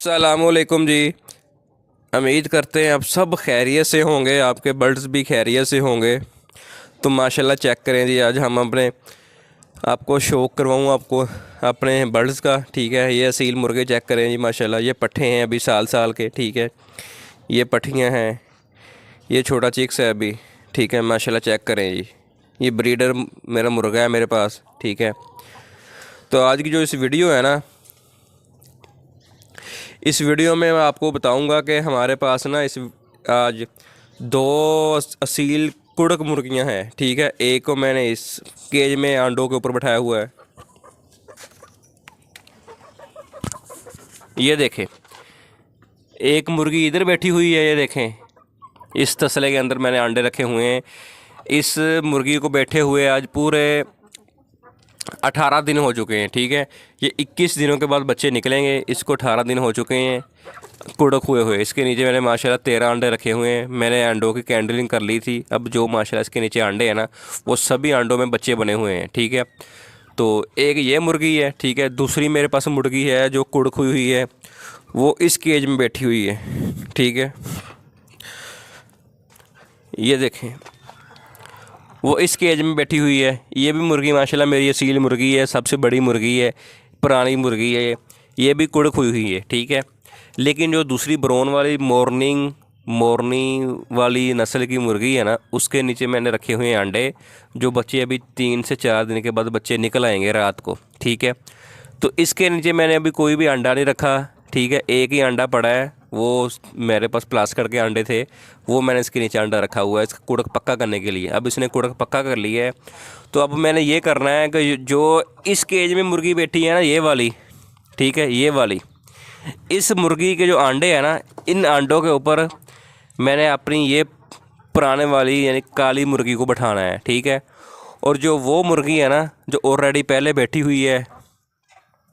अस्सलामुअलैकुम जी। उम्मीद करते हैं आप सब खैरियत से होंगे, आपके बर्ड्स भी खैरियत से होंगे। तो माशाल्लाह चेक करें जी, आज हम अपने आपको शौक करवाऊँ आपको अपने बर्ड्स का। ठीक है, ये असील मुर्गे चेक करें जी माशाल्लाह। ये पट्ठे हैं अभी साल साल के। ठीक है, ये पट्ठियाँ हैं, ये छोटा चिक्स है अभी। ठीक है माशाल्लाह चेक करें जी। ये ब्रीडर मेरा मुर्गा है मेरे पास। ठीक है, तो आज की जो इस वीडियो है ना, इस वीडियो में मैं आपको बताऊंगा कि हमारे पास ना इस आज दो असील कुड़क मुर्गियां हैं। ठीक है, एक को मैंने इस केज में अंडों के ऊपर बैठाया हुआ है। ये देखें, एक मुर्गी इधर बैठी हुई है। ये देखें, इस तसले के अंदर मैंने अंडे रखे हुए हैं। इस मुर्गी को बैठे हुए आज पूरे 18 दिन हो चुके हैं। ठीक है, ये 21 दिनों के बाद बच्चे निकलेंगे। इसको 18 दिन हो चुके हैं कुड़क हुए हुए। इसके नीचे मैंने माशाल्लाह 13 अंडे रखे हुए हैं। मैंने अंडों की कैंडलिंग कर ली थी। अब जो माशाल्लाह इसके नीचे अंडे हैं ना, वो सभी अंडों में बच्चे बने हुए हैं। ठीक है, तो एक ये मुर्गी है। ठीक है, दूसरी मेरे पास मुर्गी है जो कुड़क हुई हुई है, वो इस केज में बैठी हुई है। ठीक है, ये देखें, वो इस केज में बैठी हुई है। ये भी मुर्गी माशाल्लाह मेरी असील मुर्गी है, सबसे बड़ी मुर्गी है, पुरानी मुर्गी है। ये भी कुड़क हुई हुई है। ठीक है, लेकिन जो दूसरी ब्राउन वाली मोरनी वाली नस्ल की मुर्गी है ना, उसके नीचे मैंने रखे हुए हैं अंडे। जो बच्चे अभी 3 से 4 दिन के बाद बच्चे निकल आएंगे रात को। ठीक है, तो इसके नीचे मैंने अभी कोई भी अंडा नहीं रखा। ठीक है, एक ही अंडा पड़ा है, वो मेरे पास प्लास्टिक के अंडे थे, वो मैंने इसके नीचे अंडा रखा हुआ है इसका कुड़क पक्का करने के लिए। अब इसने कुड़क पक्का कर लिया है, तो अब मैंने ये करना है कि जो इस केज में मुर्गी बैठी है ना, ये वाली, ठीक है, ये वाली, इस मुर्गी के जो अंडे हैं ना, इन अंडों के ऊपर मैंने अपनी ये पुराने वाली यानी काली मुर्गी को बैठाना है। ठीक है, और जो वो मुर्गी है ना जो ऑलरेडी पहले बैठी हुई है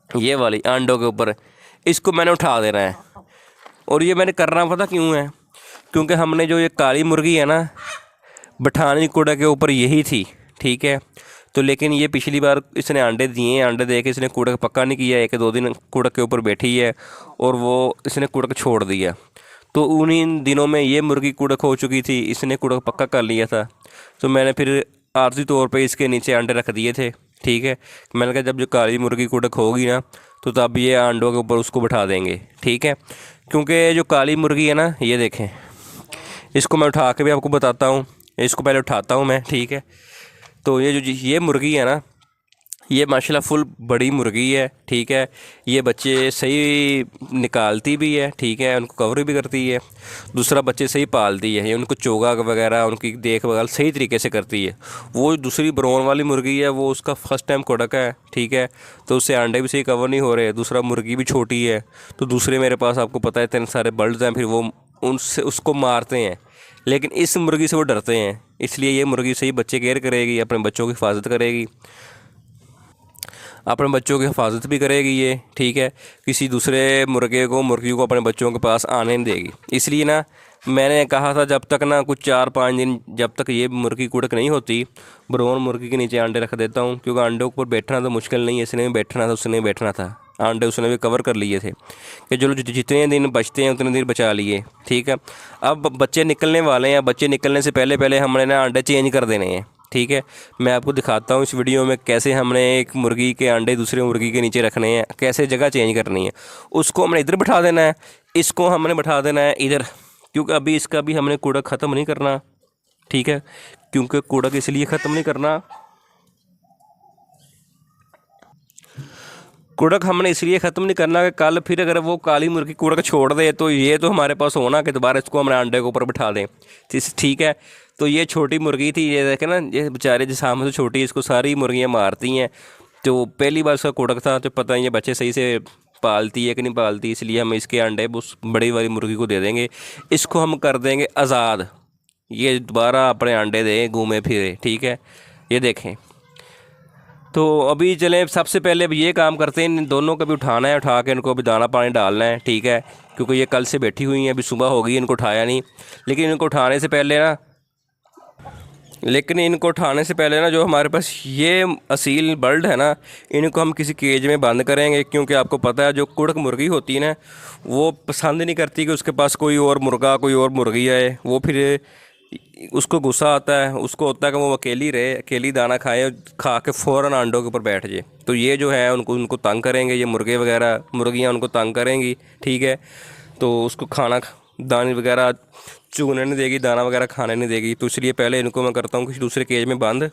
ये वाली अंडों के ऊपर, इसको मैंने उठा देना है। और ये मैंने करना पता क्यों है, क्योंकि हमने जो ये काली मुर्गी है ना बैठानी कुड़क के ऊपर यही थी। ठीक है, तो लेकिन ये पिछली बार इसने अंडे दिए, अंडे दे के इसने कुड़क पक्का नहीं किया। 1-2 दिन कुड़क के ऊपर बैठी है और वो इसने कुड़क छोड़ दिया। तो उन्हीं दिनों में ये मुर्गी कुड़क हो चुकी थी, इसने कुड़क पक्का कर लिया था। तो मैंने फिर आर्जी तौर पे इसके नीचे अंडे रख दिए थे। ठीक है, मैंने कहा जब जो काली मुर्गी कुड़क होगी ना, तो तब ये अंडों के ऊपर उसको बैठा देंगे। ठीक है, क्योंकि जो काली मुर्गी है ना, ये देखें, इसको मैं उठा के भी आपको बताता हूँ। इसको पहले उठाता हूँ मैं। ठीक है, तो ये मुर्गी है ना, ये माशाल्लाह फुल बड़ी मुर्गी है। ठीक है, ये बच्चे सही निकालती भी है। ठीक है, उनको कवर भी करती है। दूसरा, बच्चे सही पालती है, ये उनको चोगा वगैरह उनकी देखभाल सही तरीके से करती है। वो दूसरी ब्राउन वाली मुर्गी है, वो उसका फर्स्ट टाइम कुड़क है। ठीक है, तो उससे अंडे भी सही कवर नहीं हो रहे। दूसरा, मुर्गी भी छोटी है। तो दूसरे मेरे पास आपको पता है इतने सारे बर्ड्स हैं, फिर वो उनसे उसको मारते हैं। लेकिन इस मुर्गी से वो डरते हैं, इसलिए ये मुर्गी सही बच्चे केयर करेगी, अपने बच्चों की हिफाजत करेगी, अपने बच्चों की हिफाजत भी करेगी ये। ठीक है, किसी दूसरे मुर्गी को अपने बच्चों के पास आने नहीं देगी। इसलिए ना मैंने कहा था जब तक ना कुछ 4-5 दिन जब तक ये मुर्गी कुड़क नहीं होती, ब्राउन मुर्गी के नीचे अंडे रख देता हूँ। क्योंकि अंडों के ऊपर बैठना तो मुश्किल नहीं है, इसने भी बैठना था, उसने भी बैठना था। अंडे उसने भी कवर कर लिए थे कि चलो जितने दिन बचते हैं उतने दिन बचा लिए। ठीक है, अब बच्चे निकलने वाले हैं। बच्चे निकलने से पहले पहले हमने ना अंडे चेंज कर देने हैं। ठीक है, मैं आपको दिखाता हूँ इस वीडियो में कैसे हमने एक मुर्गी के अंडे दूसरे मुर्गी के नीचे रखने हैं, कैसे जगह चेंज करनी है। उसको हमने इधर बैठा देना है, इसको हमने बैठा देना है इधर, क्योंकि अभी इसका भी हमने कूड़क ख़त्म नहीं करना। ठीक है, क्योंकि कूड़क इसलिए ख़त्म नहीं करना, कुड़क हमने इसलिए ख़त्म नहीं करना कि कल फिर अगर वो काली मुर्गी कुड़क छोड़ दे तो ये तो हमारे पास होना कि दोबारा इसको हमने अंडे के ऊपर बिठा दें। ठीक है, तो ये छोटी मुर्गी थी, ये देखें ना, ये बेचारे जिस हम से छोटी, इसको सारी मुर्गियाँ मारती हैं। तो पहली बार उसका कुड़क था, तो पता नहीं ये बच्चे सही से पालती है कि नहीं पालती, इसलिए हम इसके अंडे उस बड़ी वाली मुर्गी को दे देंगे। इसको हम कर देंगे आज़ाद, ये दोबारा अपने अंडे दे घूमे फिरे। ठीक है, ये देखें। तो अभी चलें, सबसे पहले अब ये काम करते हैं, इन दोनों को भी उठाना है, उठा के इनको अभी दाना पानी डालना है। ठीक है, क्योंकि ये कल से बैठी हुई हैं, अभी सुबह हो गई, इनको उठाया नहीं। लेकिन इनको उठाने से पहले ना लेकिन इनको उठाने से पहले ना, जो हमारे पास ये असील बर्ड है ना, इनको हम किसी केज में बंद करेंगे, क्योंकि आपको पता है जो कुड़क मुर्गी होती है ना, वो पसंद नहीं करती कि उसके पास कोई और मुर्गा, कोई और मुर्गी आए। वो फिर उसको गुस्सा आता है, उसको होता है कि वो अकेली रहे, अकेली दाना खाए, खा के फ़ौरन अंडों के ऊपर बैठ जाए। तो ये जो है उनको उनको तंग करेंगे, ये मुर्गे वगैरह मुर्गियाँ उनको तंग करेंगी, ठीक है। तो उसको खाना दाने वगैरह चुगने नहीं देगी, दाना वगैरह खाने नहीं देगी। तो इसलिए पहले इनको मैं करता हूँ किसी दूसरे केज में बंद,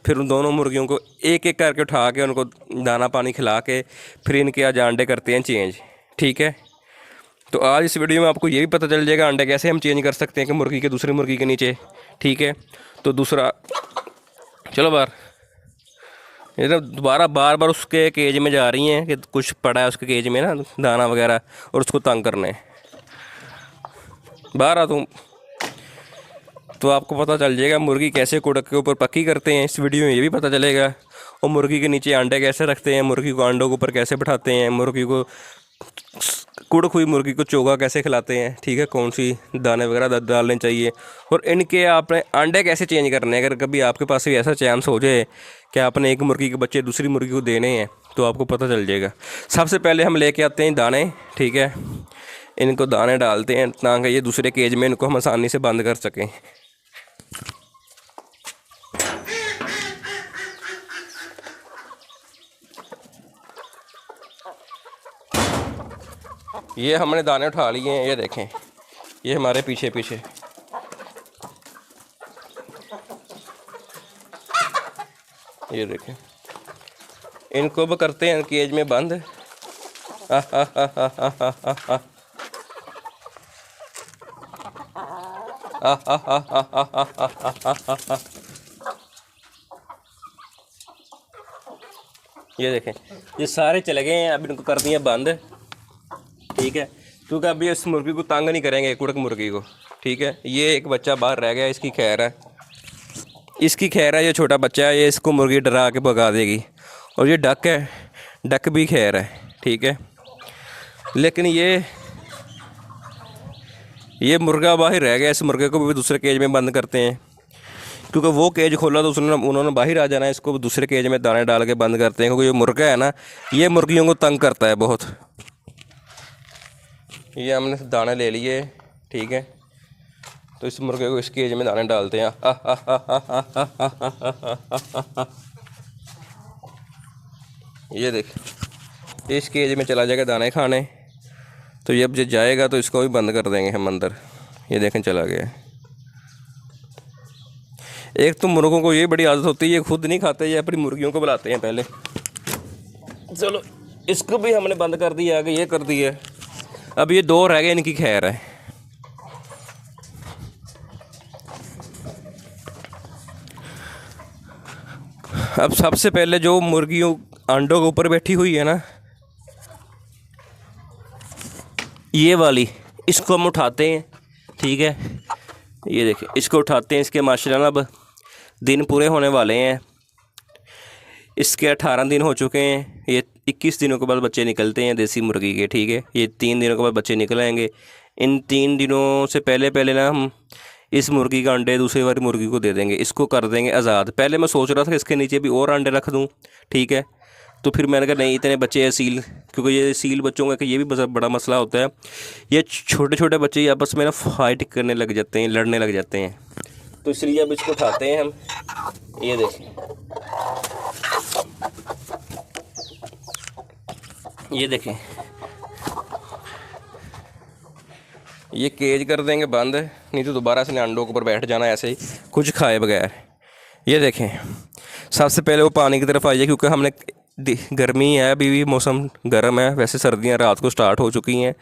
फिर उन दोनों मुर्गियों को एक एक करके उठा के उनको दाना पानी खिला के फिर इनके आज अंडे करते हैं चेंज, ठीक है। तो आज इस वीडियो में आपको ये भी पता चल जाएगा अंडे कैसे हम चेंज कर सकते हैं कि मुर्गी के दूसरी मुर्गी के नीचे, ठीक है। तो दूसरा, चलो बाहर, ये तो दोबारा बार बार उसके केज में जा रही हैं कि कुछ पड़ा है उसके केज में ना, दाना वगैरह, और उसको तंग करना है। बाहर आ तुम। तो आपको पता चल जाएगा मुर्गी कैसे कुड़क के ऊपर पक्की करते हैं, इस वीडियो में ये भी पता चलेगा। और मुर्गी के नीचे अंडे कैसे रखते हैं, मुर्गी को अंडों के ऊपर कैसे बैठाते हैं, मुर्गी को कुड़क हुई मुर्गी को चोगा कैसे खिलाते हैं, ठीक है, कौन सी दाने वगैरह डालने चाहिए, और इनके आपने अंडे कैसे चेंज करने हैं। अगर कभी आपके पास भी ऐसा चांस हो जाए कि आपने एक मुर्गी के बच्चे दूसरी मुर्गी को देने हैं, तो आपको पता चल जाएगा। सबसे पहले हम लेके आते हैं दाने, ठीक है, इनको दाने डालते हैं ताकि ये दूसरे केज में इनको हम आसानी से बंद कर सकें। ये हमने दाने उठा लिए हैं, ये देखें, ये हमारे पीछे पीछे। ये देखें, इनको भी करते हैं केज में बंद। ये देखें, ये सारे चले गए हैं, अब इनको कर दिए बंद, ठीक है, क्योंकि अभी इस मुर्गी को तंग नहीं करेंगे, कुड़क मुर्गी को, ठीक है। ये एक बच्चा बाहर रह गया, इसकी खैर है, इसकी खैर है, ये छोटा बच्चा है, ये इसको मुर्गी डरा के भगा देगी। और ये डक है, डक भी खैर है, ठीक है। लेकिन ये मुर्गा बाहर रह गया, इस मुर्गे को भी दूसरे केज में बंद करते हैं, क्योंकि वो केज खोला तो उन्होंने बाहर आ जाना है। इसको दूसरे केज में दाने डाल के बंद करते हैं, क्योंकि ये मुर्गा है ना, ये मुर्गियों को तंग करता है बहुत। ये हमने दाने ले लिए, ठीक है। तो इस मुर्गे को इस केज में दाने डालते हैं। ये देख, इस केज में चला जाएगा दाने खाने। तो ये अब जब जाएगा तो इसको भी बंद कर देंगे हम अंदर। ये देखें, चला गया। एक तो मुर्गों को ये बड़ी आदत होती है, ये खुद नहीं खाते, ये अपनी मुर्गियों को बुलाते हैं पहले। चलो, इसको भी हमने बंद कर दिया, आगे ये कर दिया। अब ये दो रह गए, इनकी खैर है। अब सबसे पहले जो मुर्गियों अंडों के ऊपर बैठी हुई है ना, ये वाली, इसको हम उठाते हैं, ठीक है। ये देखिए, इसको उठाते हैं, इसके माशाल्लाह अब दिन पूरे होने वाले हैं। इसके 18 दिन हो चुके हैं, ये 21 दिनों के बाद बच्चे निकलते हैं देसी मुर्गी के, ठीक है। ये 3 दिनों के बाद बच्चे निकल आएंगे। इन 3 दिनों से पहले पहले ना हम इस मुर्गी का अंडे दूसरी वाली मुर्गी को दे देंगे, इसको कर देंगे आज़ाद। पहले मैं सोच रहा था कि इसके नीचे भी और अंडे रख दूं, ठीक है। तो फिर मैंने कहा नहीं, इतने बच्चे हैं सील, क्योंकि ये सील बच्चों का ये भी बड़ा मसला होता है। ये छोटे छोटे बच्चे ही आपस में ना फाइट करने लग जाते हैं, लड़ने लग जाते हैं। तो इसलिए अब इसको उठाते हैं हम। ये देखिए, ये देखें, ये केज कर देंगे बंद, नहीं तो दोबारा से अंडों के ऊपर बैठ जाना ऐसे ही कुछ खाए बगैर। ये देखें, सबसे पहले वो पानी की तरफ आइए, क्योंकि हमने गर्मी है, अभी भी मौसम गर्म है। वैसे सर्दियां रात को स्टार्ट हो चुकी हैं,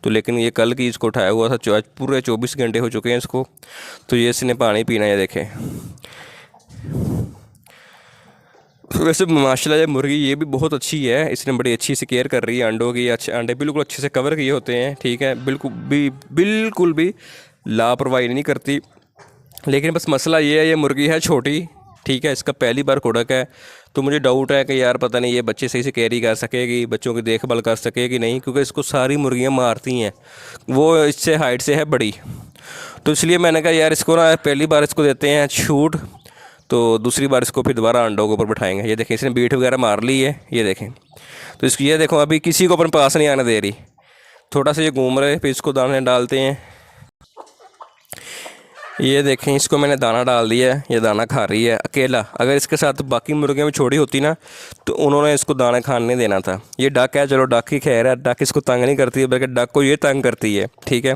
तो लेकिन ये कल की इसको उठाया हुआ था, पूरे 24 घंटे हो चुके हैं इसको। तो ये इसने पानी पीना है, देखें। वैसे माशाल्लाह ये मुर्गी ये भी बहुत अच्छी है, इसने बड़ी अच्छी से केयर कर रही है अंडों की। अच्छे अंडे बिल्कुल अच्छे से कवर किए होते हैं, ठीक है, बिल्कुल भी लापरवाही नहीं करती। लेकिन बस मसला ये है, ये मुर्गी है छोटी, ठीक है, इसका पहली बार कुड़क है। तो मुझे डाउट है कि यार पता नहीं ये बच्चे सही से कैरी कर सकेगी, बच्चों की देखभाल कर सकेगी नहीं, क्योंकि इसको सारी मुर्गियाँ मारती हैं, वो इससे हाइट से है बड़ी। तो इसलिए मैंने कहा यार इसको ना पहली बार इसको देते हैं छूट, तो दूसरी बार इसको फिर दोबारा अंडों के ऊपर बिठाएंगे। ये देखें इसने बीट वगैरह मार ली है, ये देखें। तो इसकी ये देखो अभी किसी को अपन पास नहीं आने दे रही, थोड़ा सा ये घूम रहे, फिर इसको दाने डालते हैं। ये देखें इसको मैंने दाना डाल दिया है, ये दाना खा रही है अकेला। अगर इसके साथ बाकी मुर्गियाँ भी छोड़ी होती ना तो उन्होंने इसको दाना खाने नहीं देना था। ये डक है, चलो डक ही खैर है, डक इसको तंग नहीं करती है, बल्कि डक को ये तंग करती है, ठीक है।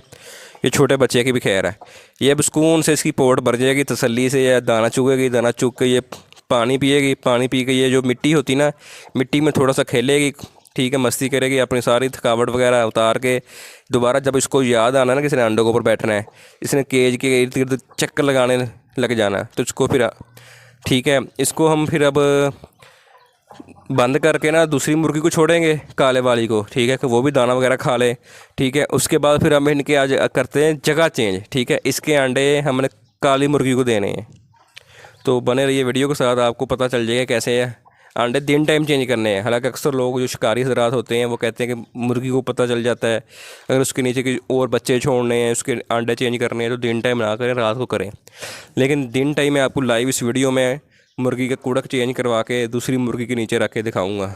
ये छोटे बच्चे की भी खैर है। ये अब सुकून से इसकी पोट भर जाएगी तसल्ली से, या दाना चुगेगी, दाना चुग के ये पानी पिएगी, पानी पी के ये जो मिट्टी होती ना, मिट्टी में थोड़ा सा खेलेगी, ठीक है, मस्ती करेगी, अपनी सारी थकावट वगैरह उतार के दोबारा जब इसको याद आना ना किसी ने अंडों के ऊपर बैठना है, इसने केज के इर्द गिर्द चक्कर लगाने लग जाना, तो इसको फिर ठीक है, इसको हम फिर अब बंद करके ना दूसरी मुर्गी को छोड़ेंगे, काले वाली को, ठीक है, कि वो भी दाना वगैरह खा ले, ठीक है। उसके बाद फिर हम इनके आज करते हैं जगह चेंज, ठीक है। इसके अंडे हमने काली मुर्गी को देने हैं। तो बने रहिए वीडियो के साथ, आपको पता चल जाएगा कैसे है अंडे दिन टाइम चेंज करने हैं। हालांकि अक्सर लोग जो शिकारी हज़रात होते हैं वो कहते हैं कि मुर्गी को पता चल जाता है, अगर उसके नीचे के और बच्चे छोड़ने हैं, उसके अंडे चेंज करने हैं, तो दिन टाइम ना करें, रात को करें। लेकिन दिन टाइम मैं आपको लाइव इस वीडियो में मुर्गी का कुड़क चेंज करवा के दूसरी मुर्गी के नीचे रख के दिखाऊँगा।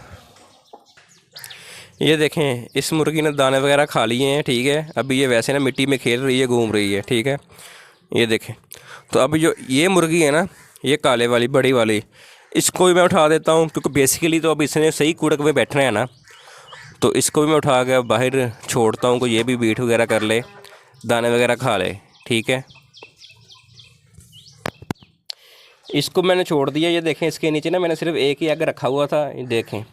ये देखें इस मुर्गी ने दाने वगैरह खा लिए हैं, ठीक है। अभी ये वैसे ना मिट्टी में खेल रही है, घूम रही है, ठीक है। ये देखें, तो अभी जो ये मुर्गी है ना, ये काले वाली बड़ी वाली, इसको भी मैं उठा देता हूँ, क्योंकि बेसिकली तो अब इसने सही कुड़क में बैठना है ना, तो इसको भी मैं उठा के बाहर छोड़ता हूँ, को ये भी बीट वगैरह कर ले, दाने वगैरह खा ले, ठीक है। इसको मैंने छोड़ दिया। ये देखें इसके नीचे ना मैंने सिर्फ एक ही एग रखा हुआ था, ये देखें,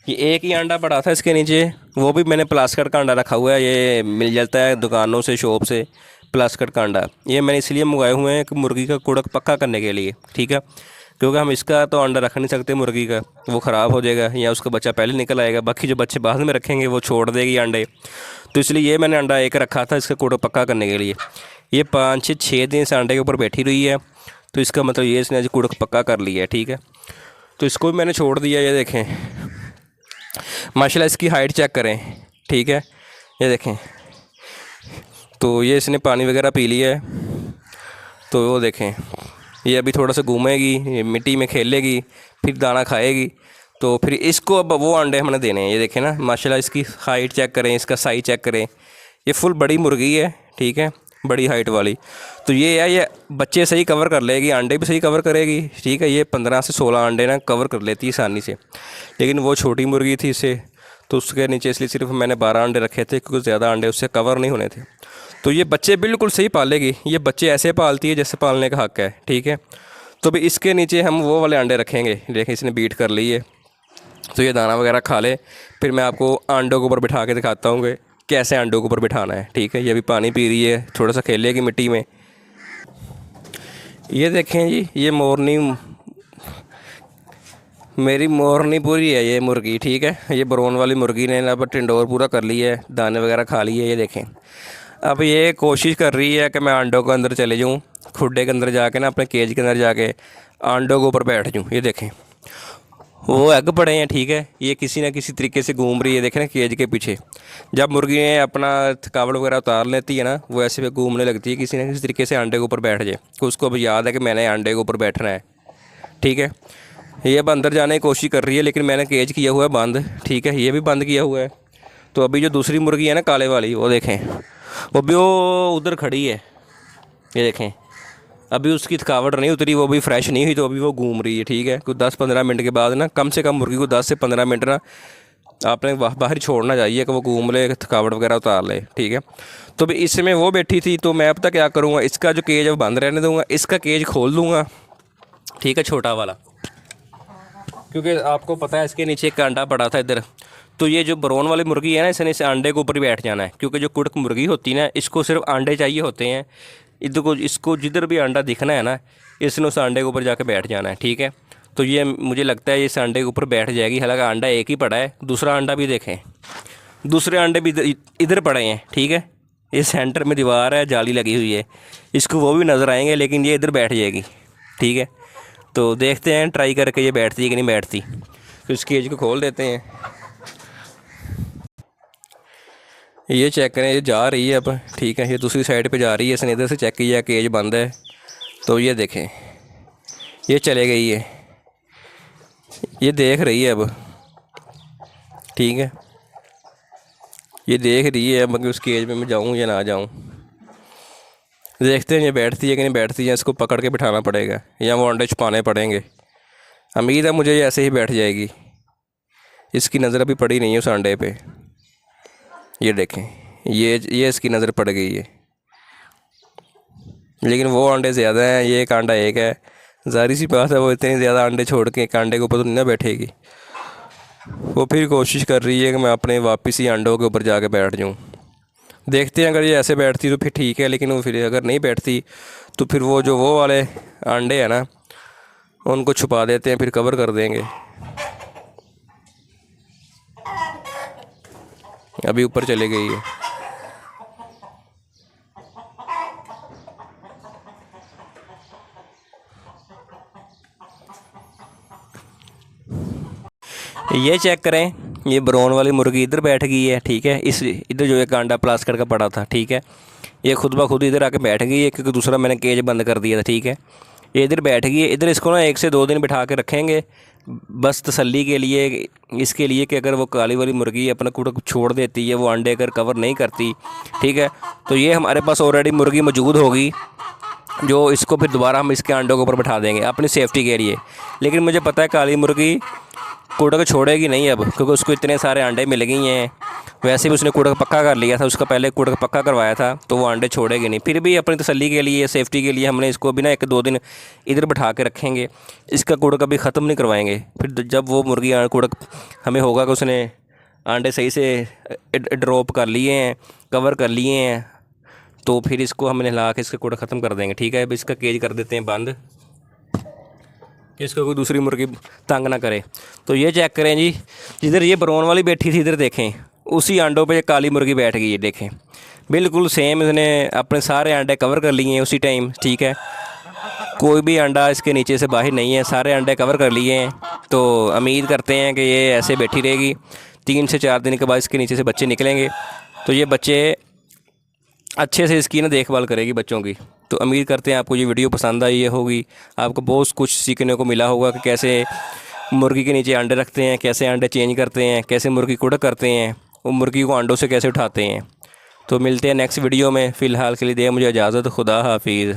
ये एक ही अंडा पड़ा था इसके नीचे, वो भी मैंने प्लास्टिक का अंडा रखा हुआ है। ये मिल जाता है दुकानों से, शॉप से, प्लास्टिक का अंडा। ये मैंने इसलिए मंगाए हुए हैं कि मुर्गी का कुड़क पक्का करने के लिए, ठीक है, क्योंकि हम इसका तो अंडा रख नहीं सकते मुर्गी का, वो ख़राब हो जाएगा या उसका बच्चा पहले निकल आएगा, बाकी जो बच्चे बाद में रखेंगे वो छोड़ देगी अंडे। तो इसलिए ये मैंने अंडा एक रखा था इसका कुड़क पक्का करने के लिए। ये 5 से 6 दिन इस अंडे के ऊपर बैठी रही है, तो इसका मतलब ये इसने आज कुड़क पक्का कर लिया है, ठीक है। तो इसको भी मैंने छोड़ दिया। ये देखें माशाल्लाह, इसकी हाइट चेक करें, ठीक है। ये देखें, तो ये इसने पानी वगैरह पी लिया है, तो वो देखें ये अभी थोड़ा सा घूमेगी, मिट्टी में खेलेगी, फिर दाना खाएगी, तो फिर इसको अब वो अंडे हमने देने हैं। ये देखें ना माशाल्लाह, इसकी हाइट चेक करें, इसका साइज चेक करें, ये फुल बड़ी मुर्गी है, ठीक है, बड़ी हाइट वाली। तो ये है, ये बच्चे सही कवर कर लेगी, अंडे भी सही कवर करेगी, ठीक है। ये 15 से 16 अंडे ना कवर कर लेती है आसानी से। लेकिन वो छोटी मुर्गी थी इससे, तो उसके नीचे इसलिए सिर्फ मैंने 12 अंडे रखे थे, क्योंकि ज़्यादा अंडे उससे कवर नहीं होने थे। तो ये बच्चे बिल्कुल सही पालेगी, ये बच्चे ऐसे पालती है जैसे पालने का हक़ है, ठीक है। तो भी इसके नीचे हम वो वाले अंडे रखेंगे। देखें इसने बीट कर ली है, तो ये दाना वगैरह खा ले, फिर मैं आपको अंडों के ऊपर बिठा के दिखाता हूँ कि कैसे अंडों के ऊपर बिठाना है, ठीक है। ये भी पानी पी रही है, थोड़ा सा खेलेगी मिट्टी में। ये देखें जी, ये मोरनी, मेरी मोरनी पूरी है ये मुर्गी, ठीक है। ये ब्राउन वाली मुर्गी ने अब टिंडोर पूरा कर लिया है, दाने वगैरह खा लिए है। ये देखें अब ये कोशिश कर रही है कि मैं अंडों के अंदर चले जाऊँ, खुड्डे के अंदर जाके ना, अपने केज के अंदर जाके अंडों के ऊपर बैठ जाऊँ। ये देखें वो एग पड़े हैं, ठीक है। ये किसी ना किसी तरीके से घूम रही है, देखें ना केज के पीछे। जब मुर्गी ने अपना थकावट वगैरह उतार लेती है ना, वो ऐसे पे घूमने लगती है, किसी ना किसी तरीके से अंडे के ऊपर बैठ जाए, तो उसको अब याद है कि मैंने अंडे के ऊपर बैठना है, ठीक है। ये अब अंदर जाने की कोशिश कर रही है, लेकिन मैंने केज किया हुआ है बंद, ठीक है। ये भी बंद किया हुआ है। तो अभी जो दूसरी मुर्गी है ना काले वाली, वो देखें वो भी वो उधर खड़ी है। ये देखें अभी उसकी थकावट नहीं उतरी, वो भी फ्रेश नहीं हुई, तो अभी वो घूम रही है, ठीक है। कुछ 10-15 मिनट के बाद ना, कम से कम मुर्गी को 10 से 15 मिनट ना आपने बाहर छोड़ना चाहिए कि वो घूम ले, थकावट वगैरह उतार ले, ठीक है। तो भी इसमें वो बैठी थी, तो मैं अब तक क्या करूँगा, इसका जो केज है बंद रहने दूँगा, इसका केज खोल दूँगा, ठीक है, छोटा वाला, क्योंकि आपको पता है इसके नीचे एक अंडा पड़ा था इधर। तो ये जो ब्राउन वाली मुर्गी है ना, इसने इस अंडे के ऊपर ही बैठ जाना है, क्योंकि जो कुड़क मुर्गी होती है ना, इसको सिर्फ अंडे चाहिए होते हैं। इधर को, इसको जिधर भी अंडा दिखना है ना, इसने उस अंडे के ऊपर जाके बैठ जाना है, ठीक है। तो ये मुझे लगता है इस अंडे के ऊपर बैठ जाएगी। हालांकि अंडा एक ही पड़ा है, दूसरा अंडा भी देखें, दूसरे अंडे भी इधर पड़े हैं, ठीक है। ये सेंटर में दीवार है, जाली लगी हुई है, इसको वो भी नज़र आएंगे, लेकिन ये इधर बैठ जाएगी, ठीक है। तो देखते हैं ट्राई करके ये बैठती है कि नहीं बैठती। तो इस केज को खोल देते हैं। ये चेक करें, ये जा रही है अब, ठीक है। ये दूसरी साइड पे जा रही है, इसने इधर से चेक किया केज बंद है, तो ये देखें ये चले गई है, ये देख रही है अब, ठीक है, ये देख रही है अब कि उस केज में मैं जाऊँ या ना जाऊँ। देखते हैं ये बैठती है कि नहीं बैठती है, इसको पकड़ के बिठाना पड़ेगा या वो अंडे छुपाने पड़ेंगे। उम्मीद है मुझे ये ऐसे ही बैठ जाएगी, इसकी नज़र अभी पड़ी नहीं है उस अंडे पे। ये देखें, ये इसकी नज़र पड़ गई है, लेकिन वो अंडे ज़्यादा हैं, ये एक अंडा एक है। ज़ाहिर सी बात है वो इतने ज़्यादा अंडे छोड़ के एक अंडे के ऊपर तो नहीं ना बैठेगी। वो फिर कोशिश कर रही है कि मैं अपने वापस ही अंडों के ऊपर जाके बैठ जाऊँ। देखते हैं, अगर ये ऐसे बैठती तो फिर ठीक है, लेकिन वो फिर अगर नहीं बैठती तो फिर वो वाले अंडे हैं ना, उनको छुपा देते हैं, फिर कवर कर देंगे। अभी ऊपर चली गई है। ये चेक करें, ये ब्राउन वाली मुर्गी इधर बैठ गई है, ठीक है। इस इधर जो एक अंडा प्लास्टिक का पड़ा था, ठीक है, ये खुद ब खुद इधर आके बैठ गई है, क्योंकि दूसरा मैंने केज बंद कर दिया था, ठीक है। ये इधर बैठ गई है। इधर इसको ना 1 से 2 दिन बिठा के रखेंगे, बस तसल्ली के लिए, इसके लिए कि अगर वो काली वाली मुर्गी अपना कूड़ा छोड़ देती है, वो अंडे अगर कवर नहीं करती, ठीक है, तो ये हमारे पास ऑलरेडी मुर्गी मौजूद होगी, जो इसको फिर दोबारा हम इसके अंडों के ऊपर बिठा देंगे अपनी सेफ्टी के लिए। लेकिन मुझे पता है काली मुर्गी कूड़ा को छोड़ेगी नहीं अब, क्योंकि उसको इतने सारे अंडे मिल गए हैं। वैसे भी उसने कूड़ा का पक्का कर लिया था, उसका पहले कूड़ा का पक्का करवाया था, तो वो अंडे छोड़ेगी नहीं। फिर भी अपनी तसल्ली के लिए, सेफ्टी के लिए हमने इसको भी ना 1-2 दिन इधर बिठा के रखेंगे, इसका कूड़ा कभी ख़त्म नहीं करवाएंगे। फिर जब वो मुर्गी कूड़ा हमें होगा कि उसने अंडे सही से ड्रॉप कर लिए हैं, कवर कर लिए हैं, तो फिर इसको हमने ला के इसका कूड़ा ख़त्म कर देंगे, ठीक है। अब इसका केज कर देते हैं बंद, कि इसको कोई दूसरी मुर्गी तंग ना करे। तो ये चेक करें जी, जिधर ये ब्राउन वाली बैठी थी, इधर देखें, उसी अंडों पे काली मुर्गी बैठ गई है, देखें, बिल्कुल सेम। इसने अपने सारे अंडे कवर कर लिए हैं उसी टाइम, ठीक है, कोई भी अंडा इसके नीचे से बाहर नहीं है, सारे अंडे कवर कर लिए हैं। तो उम्मीद करते हैं कि ये ऐसे बैठी रहेगी, 3 से 4 दिन के बाद इसके नीचे से बच्चे निकलेंगे, तो ये बच्चे अच्छे से इसकी ना देखभाल करेगी बच्चों की। तो उम्मीद करते हैं आपको ये वीडियो पसंद आई होगी, आपको बहुत कुछ सीखने को मिला होगा कि कैसे मुर्गी के नीचे अंडे रखते हैं, कैसे अंडे चेंज करते हैं, कैसे मुर्गी कुड़क करते हैं, वो मुर्गी को अंडों से कैसे उठाते हैं। तो मिलते हैं नेक्स्ट वीडियो में, फ़िलहाल के लिए दे मुझे इजाज़त, खुदा हाफिज़।